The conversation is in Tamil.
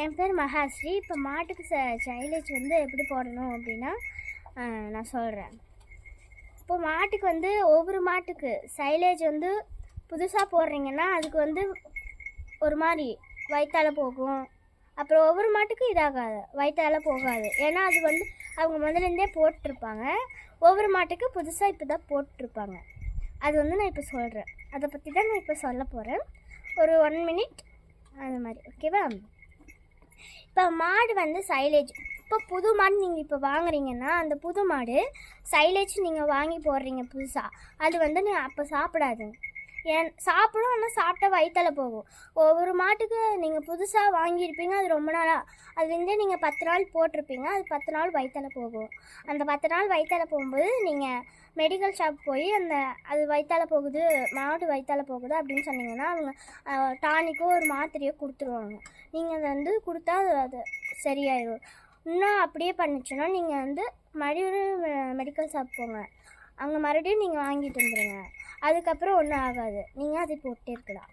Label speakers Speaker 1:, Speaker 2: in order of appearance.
Speaker 1: என் பேர் மகாஸ்ரீ. இப்போ மாட்டுக்கு சைலேஜ் வந்து எப்படி போடணும் அப்படின்னா நான் சொல்கிறேன். இப்போ மாட்டுக்கு வந்து ஒவ்வொரு மாட்டுக்கு சைலேஜ் வந்து புதுசாக போடுறீங்கன்னா அதுக்கு வந்து ஒரு மாதிரி வயிற்றால் போகும். அப்புறம் ஒவ்வொரு மாட்டுக்கும் இதாகாது, வயிற்றால் போகாது. ஏன்னா அது வந்து அவங்க முதலேருந்தே போட்டிருப்பாங்க. ஒவ்வொரு மாட்டுக்கு புதுசாக இப்போ தான் போட்டிருப்பாங்க. அது வந்து நான் இப்போ சொல்கிறேன். அதை பற்றி தான் நான் இப்போ சொல்ல போகிறேன். ஒரு 1 மினிட் அது மாதிரி, ஓகேவா? இப்போ மாடு வந்து சைலேஜ், இப்போ புது மாடு நீங்கள் இப்போ வாங்குறீங்கன்னா அந்த புது மாடு சைலேஜ் நீங்கள் வாங்கி போடுறீங்க புதுசாக, அது வந்து அப்போ சாப்பிடாது. ஏன் சாப்பிடும், ஆனால் சாப்பிட்டா வயிற்றால் போகும். ஒவ்வொரு மாட்டுக்கு நீங்கள் புதுசாக வாங்கியிருப்பீங்க, அது ரொம்ப நாளாக அதுலேருந்தே நீங்கள் 10 நாள் போட்டிருப்பீங்க, அது 10 நாள் வயிற்றால் போகும். அந்த 10 நாள் வயிற்றால் போகும்போது நீங்கள் மெடிக்கல் ஷாப் போய் அது வயிற்றால் போகுது, மாடு வயிற்றால் போகுது அப்படின்னு சொன்னீங்கன்னா அவங்க டானிக்கோ ஒரு மாத்திரையோ கொடுத்துருவாங்க. நீங்கள் அதை வந்து கொடுத்தா அது சரியாயிடும். இன்னும் அப்படியே பண்ணிச்சுன்னா நீங்கள் வந்து மறுபடியும் மெடிக்கல் ஷாப் போங்க, அங்கே மறுபடியும் நீங்கள் வாங்கிட்டு வந்துடுங்க. அதுக்கப்புறம் ஒன்றும் ஆகாது, நீங்கள் அதை போட்டே இருக்கலாம்.